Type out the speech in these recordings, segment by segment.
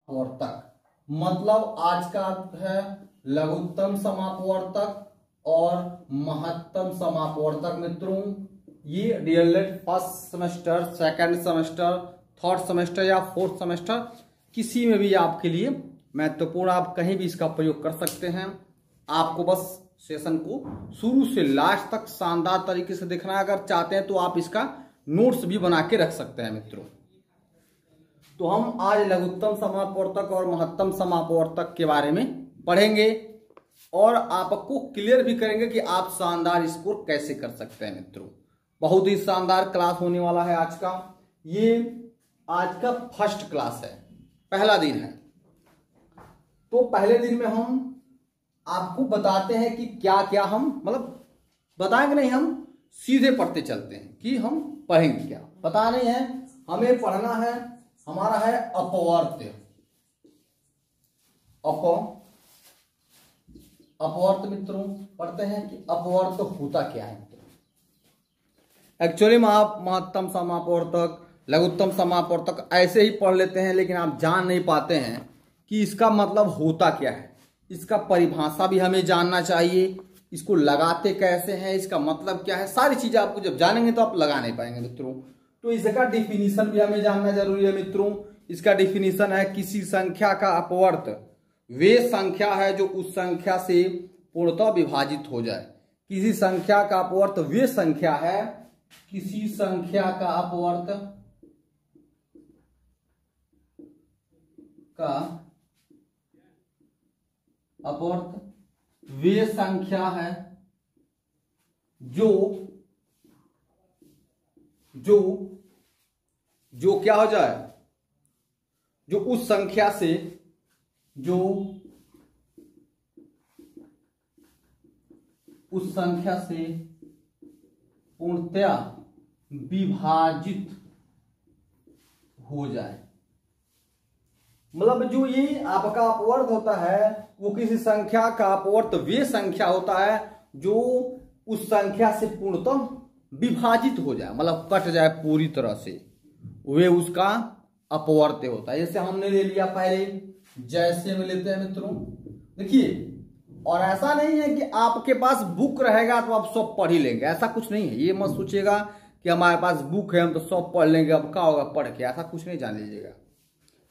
अपवर्तक, मतलब आज का अर्थ है लघुत्तम समापवर्तक और महत्तम समापवर्तक। मित्रों ये DElEd first semester, second semester, third semester या फोर्थ सेमेस्टर किसी में भी आपके लिए महत्वपूर्ण, आप कहीं भी इसका प्रयोग कर सकते हैं। आपको बस सेशन को शुरू से लास्ट तक शानदार तरीके से देखना है। अगर चाहते हैं तो आप इसका नोट्स भी बना के रख सकते हैं। मित्रों तो हम आज लघुत्तम समापवर्तक और महत्तम समापवर्तक के बारे में पढ़ेंगे और आपको क्लियर भी करेंगे कि आप शानदार स्कोर कैसे कर सकते हैं। मित्रों बहुत ही शानदार क्लास होने वाला है आज का। ये आज का फर्स्ट क्लास है, पहला दिन है। तो पहले दिन में हम आपको बताते हैं कि क्या क्या हम मतलब बताएंगे नहीं, हम सीधे पढ़ते चलते हैं कि हम पढ़ेंगे क्या। पता नहीं है, हमें पढ़ना है, हमारा है अपवर्त्य। अपवर्त्य मित्रों पढ़ते हैं कि अपवर्त्य होता क्या है। मित्रों एक्चुअली में आप महत्तम समापवर्तक, लघुत्तम समापवर्तक ऐसे ही पढ़ लेते हैं, लेकिन आप जान नहीं पाते हैं कि इसका मतलब होता क्या है। इसका परिभाषा भी हमें जानना चाहिए, इसको लगाते कैसे हैं, इसका मतलब क्या है, सारी चीजें आपको जब जानेंगे तो आप लगा नहीं पाएंगे। मित्रों तो इसका डिफिनीशन भी हमें जानना जरूरी है। मित्रों इसका डिफिनीशन है किसी संख्या का अपवर्त वे संख्या है जो उस संख्या से पूर्णतः विभाजित हो जाए। किसी संख्या का अपवर्त वे संख्या है, किसी संख्या का अपवर्त वे संख्या है जो क्या हो जाए, जो उस संख्या से पूर्णतया विभाजित हो जाए। मतलब जो ये आपका अपवर्त होता है वो किसी संख्या का अपवर्त वे संख्या होता है जो उस संख्या से पूर्णतः विभाजित हो जाए, मतलब कट जाए पूरी तरह से, वे उसका अपवर्त्य होता है। जैसे हमने ले लिया पहले, जैसे में लेते हैं मित्रों देखिए। और ऐसा नहीं है कि आपके पास बुक रहेगा तो आप सब पढ़ ही लेंगे, ऐसा कुछ नहीं है। ये मत सोचिएगा कि हमारे पास बुक है हम तो सब पढ़ लेंगे, अब क्या होगा पढ़ के, ऐसा कुछ नहीं जान लीजिएगा।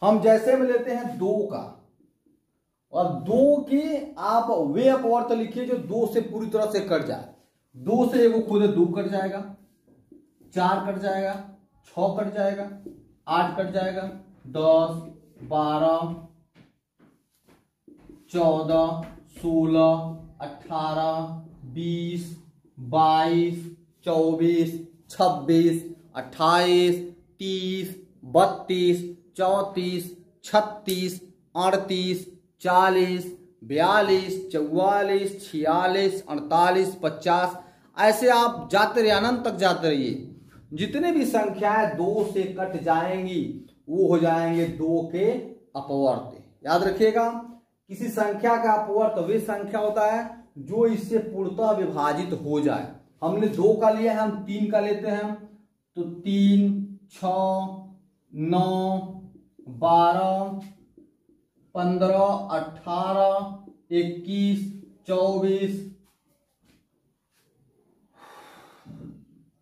हम जैसे में लेते हैं 2 का, और 2 के आप वे अपवर्त लिखिए जो 2 से पूरी तरह से कट जाए। 2 से वो खुद 2 कट जाएगा, 4 कट जाएगा, 6 कट जाएगा, 8 कट जाएगा, 10, 12, 14, 16, 18, 20, 22, 24, 26, 28, 30, 32, 34, 36, 38, 40, 42, 44, 46, 48, 50, ऐसे आप जाते रहिए, अनंत तक जाते रहिए। जितने भी संख्याएं 2 से कट जाएंगी वो हो जाएंगे 2 के अपवर्त्य। याद रखिएगा किसी संख्या का अपवर्त वे संख्या होता है जो इससे पूर्णतः विभाजित हो जाए। हमने 2 का लिया है, हम 3 का लेते हैं तो 3, 6, 9, 12, 15, 18, 21,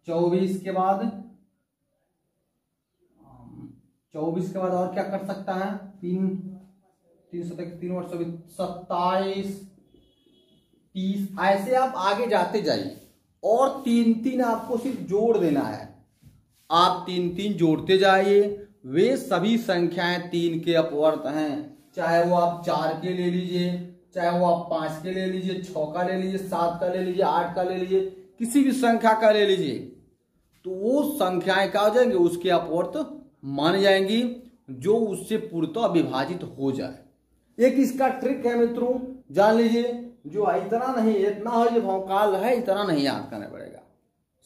24 के बाद 24 के बाद और क्या कर सकता है, 3 वर्ष 27, 30, ऐसे आप आगे जाते जाइए। और 3 आपको सिर्फ जोड़ देना है, आप 3 जोड़ते जाइए। वे सभी संख्याएं 3 के अपवर्त हैं, चाहे वो आप 4 के ले लीजिए, चाहे वो आप 5 के ले लीजिए, 6 का ले लीजिए, 7 का ले लीजिए, 8 का ले लीजिए, किसी भी संख्या का ले लीजिए, तो वो संख्याएं क्या हो जाएंगे, उसके अपवर्त मान जाएंगी जो उससे पूर्णतः विभाजित हो जाए। एक इसका ट्रिक है मित्रों, जान लीजिए, जो इतना नहीं, इतना हो जो भौकाल है इतना नहीं याद करना पड़ेगा।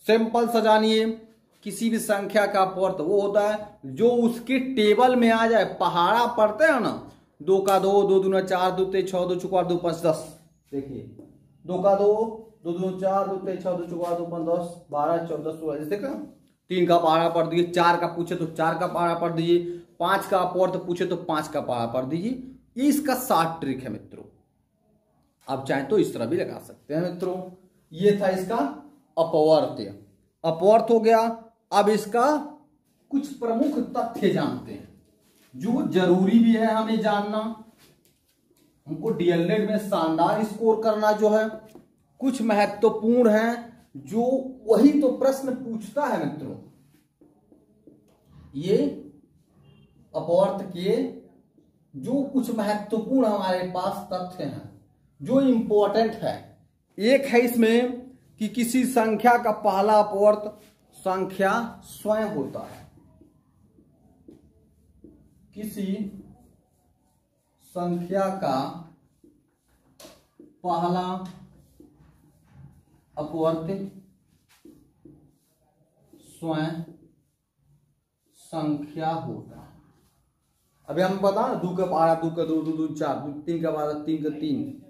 सिंपल सा जानिए, किसी भी संख्या का अपवर्त वो होता है जो उसके टेबल में आ जाए। पहाड़ा पढ़ते हैं ना, 2 का 2, 2 दूना 4, 2 तेज 6, 2 चौका 2 5 10। देखिए 2 का 2, 2 दूना 4, 2 तेज 6, 2 चौका 2 5 10 12 14 16। जैसे का 3 का पहाड़ा पढ़ दीजिए, 4 का पूछे तो 4 का पहाड़ा पढ़ दीजिए, 5 का अपवर्त पूछे तो 5 का पहाड़ा पढ़ दीजिए। ये इसका शॉर्ट ट्रिक है मित्रों। आप चाहें तो इस तरह भी लगा सकते हैं मित्रों। ये था इसका अपवर्त्य। अपवर्त हो गया। अब इसका कुछ प्रमुख तथ्य जानते हैं जो जरूरी भी है हमें जानना। हमको डीएलएड में शानदार स्कोर करना जो है, कुछ महत्वपूर्ण है जो वही तो प्रश्न पूछता है मित्रों। ये अपवर्त के जो कुछ महत्वपूर्ण हमारे पास तथ्य हैं जो इंपॉर्टेंट है। एक है इसमें कि किसी संख्या का पहला अपवर्त संख्या स्वयं होता है। किसी संख्या का पहला अपवर्त स्वयं संख्या होता है। अभी हम बता 2 का पहाड़ा 2 का 2 2 2 4 3 का पहाड़ा 3 का 3।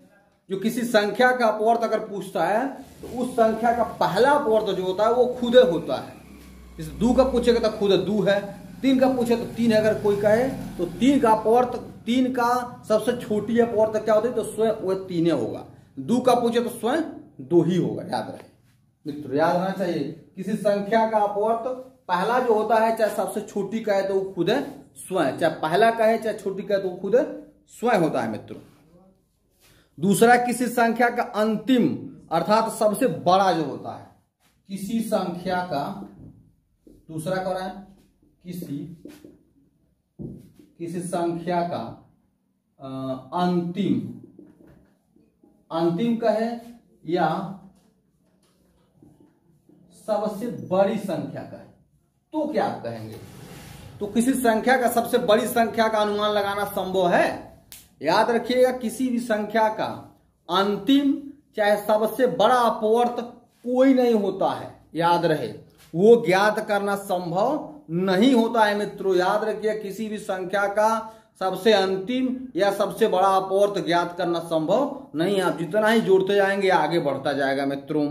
जो किसी संख्या का अपवर्त अगर पूछता है तो उस संख्या का पहला अपवर्त जो होता है वो खुद होता है। इस 2 का पूछेगा तो खुद 2 है, 3 का पूछे तो 3 है। अगर कोई कहे तो 3 का अपवर्त, 3 का सबसे छोटी अपवर्त क्या होती है तो स्वयं वह 3 होगा। 2 का पूछे तो स्वयं 2 ही होगा। याद रहे मित्रों, याद रहना चाहिए। किसी संख्या का अपवर्त पहला जो होता है, चाहे सबसे छोटी का है तो वो खुद है स्वयं, चाहे पहला का है चाहे छोटी का है तो वो खुद स्वयं होता है मित्रों। दूसरा, किसी संख्या का अंतिम अर्थात सबसे बड़ा जो होता है, किसी संख्या का, दूसरा क्या है, किसी संख्या का अंतिम कहे या सबसे बड़ी संख्या का है तो क्या आप कहेंगे? तो किसी संख्या का सबसे बड़ी संख्या का अनुमान लगाना संभव है। याद रखिएगा, किसी भी संख्या का अंतिम चाहे सबसे बड़ा अपवर्त कोई नहीं होता है। याद रहे, वो ज्ञात करना संभव नहीं होता है मित्रों। याद रखिए, किसी भी संख्या का सबसे अंतिम या सबसे बड़ा अपवर्त ज्ञात करना संभव नहीं है। आप जितना ही जोड़ते जाएंगे आगे बढ़ता जाएगा मित्रों।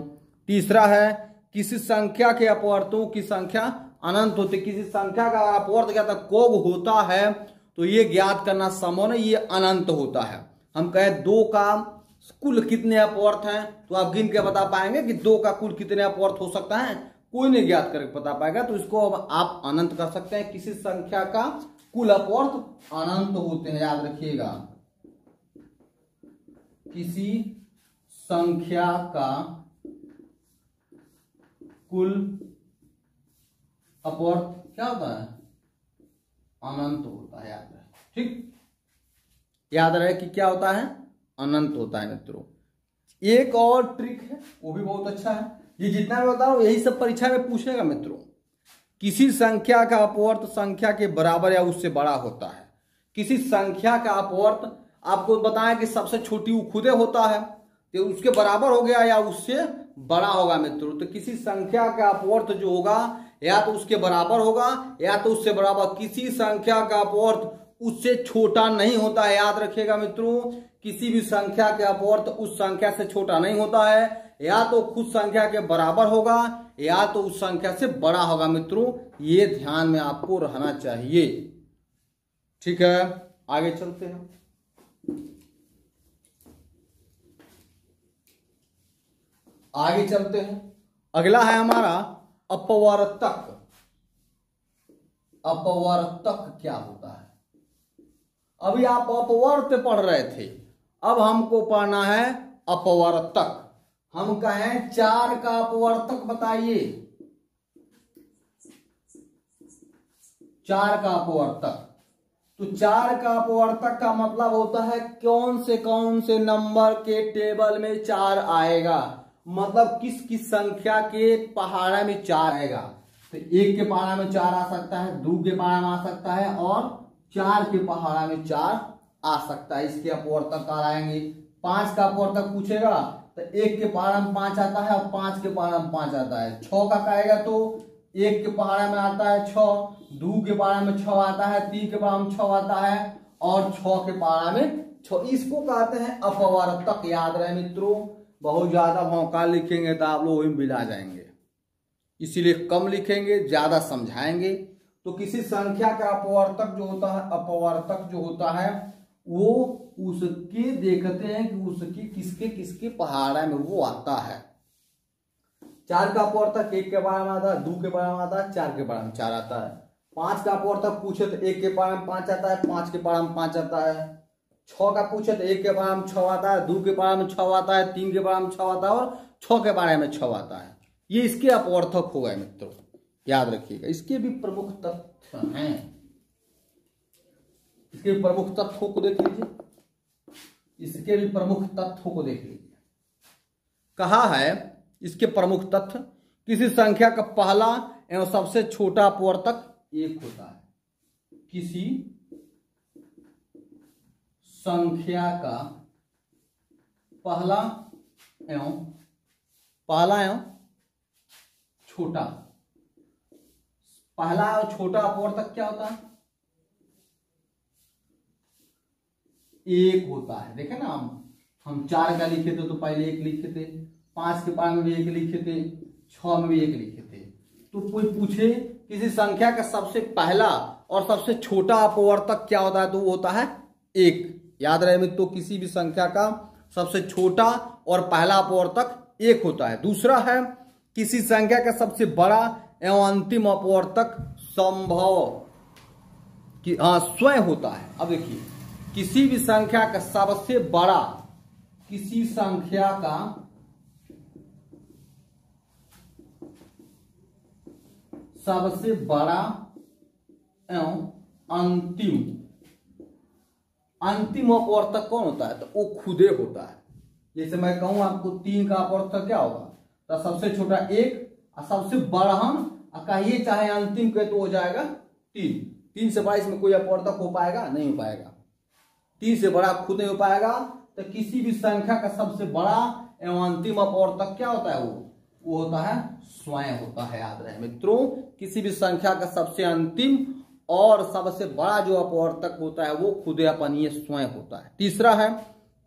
तीसरा है, किसी संख्या के अपवर्तों की संख्या अनंत होती। किसी संख्या का अपवर्त क्या था, कोग होता है तो ये ज्ञात करना संभव नहीं, ये अनंत होता है। हम कहे 2 का कुल कितने अपवर्त हैं तो आप गिन के बता पाएंगे कि 2 का कुल कितने अपवर्त हो सकता है? कोई नहीं ज्ञात करके बता पाएगा। तो इसको आप अनंत कर सकते हैं। किसी संख्या का कुल अपवर्त अनंत होते हैं। याद रखिएगा, किसी संख्या का कुल अपवर्त क्या होता है? अनंत होता है। याद रहे, ठीक, याद रहे कि क्या होता है? अनंत होता है मित्रों। एक और ट्रिक है, वो भी बहुत अच्छा है। ये जितना मैं बता रहा हूं यही सब परीक्षा में पूछेगा मित्रों। किसी संख्या का अपवर्त संख्या के बराबर या उससे बड़ा होता है। किसी संख्या का अपवर्त आपको बताया कि सबसे छोटी वो खुदे होता है तो उसके बराबर हो गया या उससे बड़ा होगा मित्रों। तो किसी संख्या का अपवर्त जो होगा या तो उसके बराबर होगा या तो उससे बराबर। किसी संख्या का अपवर्त उससे छोटा नहीं होता है। याद रखिएगा मित्रों, किसी भी संख्या का अपवर्त उस संख्या से छोटा नहीं होता है। या तो खुद संख्या के बराबर होगा या तो उस संख्या से बड़ा होगा मित्रों। ये ध्यान में आपको रहना चाहिए। ठीक है, आगे चलते हैं। आगे चलते हैं। अगला है हमारा अपवर्तक। अपवर्तक क्या होता है? अभी आप अपवर्त पढ़ रहे थे, अब हमको पढ़ना है अपवर्तक। हम कहें 4 का अपवर्तक बताइए। 4 का अपवर्तक, तो 4 का अपवर्तक का मतलब होता है कौन से नंबर के टेबल में 4 आएगा। मतलब किस किस संख्या के पहाड़ा में 4 आएगा। तो 1 के पहाड़ा में 4 आ सकता है, 2 के पहाड़ा में आ सकता है और 4 के पहाड़ा में 4 आ सकता है। इसके अपवर्तक आएंगे। 5 का अपवर्तक पूछेगा तो 1 के पहाड़ा में 5 आता है और 5 के पहाड़ा में 5 आता है। 6 का कहेगा तो 1 के पहाड़ा में आता है 6, 2 के पहाड़ा में 6 आता है, 3 के पहाड़ा में 6 आता है और 6 के पहाड़ा में 6। इसको कहते हैं अपवर्तक। याद रहे मित्रों, बहुत ज्यादा भौकाल लिखेंगे तो आप लोग वही बिला जाएंगे, इसीलिए कम लिखेंगे, ज्यादा समझाएंगे तो किसी संख्या का अपवर्तक जो होता है वो उसके देखते हैं कि उसकी किसके किसके पहाड़ा में वो आता है। 4 का अपवर्तक 1 के पहाड़ा में आता है, 2 के पहाड़ा में आता है, 4 के पहाड़ा में 4 आता है। 5 का अपवर्तक पूछे तो 1 के पहाड़ा में 5 आता है, 5 के पहाड़ा में 5 आता है। 6 का पूछे तो 1 के पहाड़ा में 6 आता है, 2 के पहाड़ा में 6 आता है, 3 के पहाड़ा में 6 आता है और 6 के पहाड़े में 6 आता है। ये इसके अपवर्तक हो गए मित्रों, याद रखिएगा। इसके भी प्रमुख तथ्य हैं, इसके प्रमुख तथ्यों को देख लीजिए, इसके भी प्रमुख तथ्यों को देख लीजिए। कहा है इसके प्रमुख तथ्य, किसी संख्या का पहला एवं सबसे छोटा अपवर्तक 1 होता है। किसी संख्या का पहला एवं छोटा, पहला और छोटा अपवर्तक क्या होता है? 1 होता है। देखे ना, हम 4 का लिखे थे तो पहले 1 लिखे थे, 5 के पहाड़ में भी 1 लिखे थे, 6 में भी 1 लिखे थे। तो कोई पूछे किसी संख्या का सबसे पहला और सबसे छोटा अपवर्तक क्या होता है, तो वो होता है 1। याद रहे मित्रों, किसी भी संख्या का सबसे छोटा और पहला अपवर्तक 1 होता है। दूसरा है किसी संख्या का सबसे बड़ा एवं अंतिम अपवर्तक संभव स्वयं होता है। अब देखिए, किसी भी संख्या का सबसे बड़ा, किसी संख्या का सबसे बड़ा एवं अंतिम अपवर्तक कौन होता है, तो वो खुदे होता है। जैसे मैं कहूं आपको 3 का अपवर्तक क्या होगा, तो सबसे छोटा 1 और सबसे बड़हन कहिए चाहे अंतिम के तो हो जाएगा 3। 3 से बड़ा इसमें कोई अपवर्तक हो पाएगा? नहीं हो पाएगा। 3 से बड़ा खुद नहीं हो पाएगा। तो किसी भी संख्या का सबसे बड़ा एवं अंतिम अपवर्तक क्या होता है, वो होता है स्वयं होता है। याद रहे मित्रों, किसी भी संख्या का सबसे अंतिम और सबसे बड़ा जो अपवर्तक होता है वो खुदे अपनीय स्वयं होता है। तीसरा है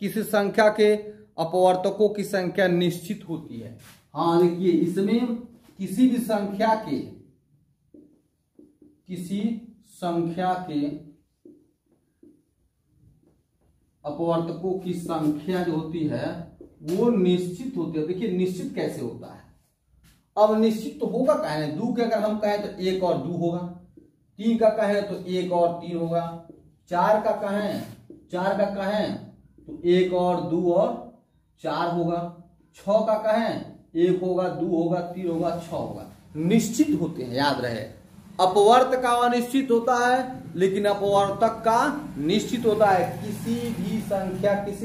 किसी संख्या के अपवर्तकों की संख्या निश्चित होती है। हाँ देखिए, इसमें किसी संख्या के अपवर्तकों की संख्या जो होती है वो निश्चित होती है। देखिए निश्चित कैसे होता है, अब निश्चित तो होगा कहें 2 के अगर हम कहें तो 1 और 2 होगा, 3 का कहें तो 1 और 3 होगा, 4 का कहें तो 1 और 2 और 4 होगा, 6 का कहें 1 होगा, 2 होगा, 3 होगा, 6 होगा। निश्चित होते हैं, याद रहे। अपवर्त का अनिश्चित होता है लेकिन अपवर्तक का निश्चित होता है। किसी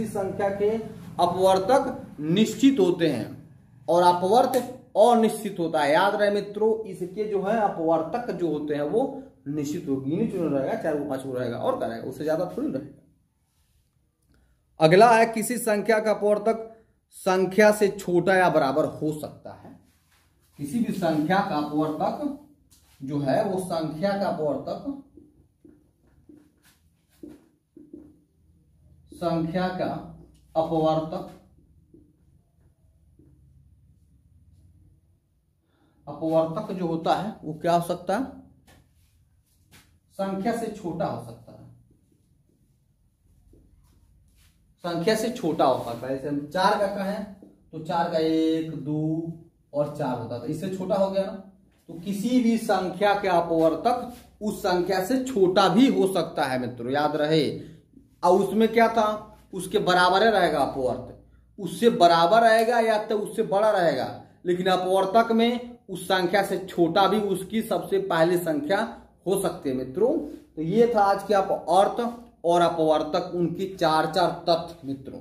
संख्या के अपवर्तक निश्चित होते हैं और अपवर्त अनिश्चित होता है। याद रहे मित्रों, इसके जो है अपवर्तक जो होते हैं वो निश्चित होगी, गिनी चुनी रहेगा, 4 को 5 को रहेगा और क्या रहेगा, उससे ज्यादा थोड़ी रहेगा। अगला है किसी संख्या का अपवर्तक संख्या से छोटा या बराबर हो सकता है। किसी भी संख्या का अपवर्तक जो है वो संख्या का अपवर्तक अपवर्तक जो होता है वो क्या हो सकता है, संख्या से छोटा हो सकता है। संख्या से छोटा हो सकता है। जैसे हम 4 का कहें तो 4 का 1, 2 और 4 होता था, इससे छोटा हो गया ना। तो किसी भी संख्या के अपवर्तक उस संख्या से छोटा भी हो सकता है मित्रों, याद रहे। और उसमें क्या था, उसके बराबर रहेगा अपवर्तक, उससे बराबर रहेगा या तो उससे बड़ा रहेगा, लेकिन अपवर्तक में उस संख्या से छोटा भी उसकी सबसे पहली संख्या हो सकती है मित्रों। तो ये था आज के अपवर्त और अपवर्तक, उनकी 4 तथ्य मित्रों।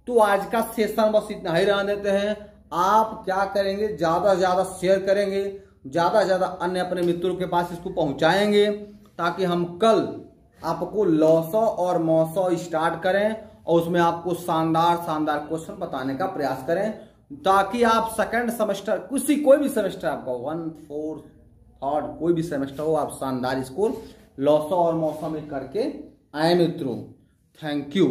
तो आज का सेशन बस इतना ही रहने देते हैं। आप क्या करेंगे, ज्यादा से ज्यादा शेयर करेंगे, ज्यादा से ज्यादा अन्य अपने मित्रों के पास इसको पहुंचाएंगे, ताकि हम कल आपको लॉसो और मौसो स्टार्ट करें और उसमें आपको शानदार क्वेश्चन बताने का प्रयास करें, ताकि आप सेकंड सेमेस्टर कोई भी सेमेस्टर आपका 1, 4, 3 कोई भी सेमेस्टर हो, आप शानदार स्कोर लॉसो और मौसो में करके आए मित्रों। Thank you.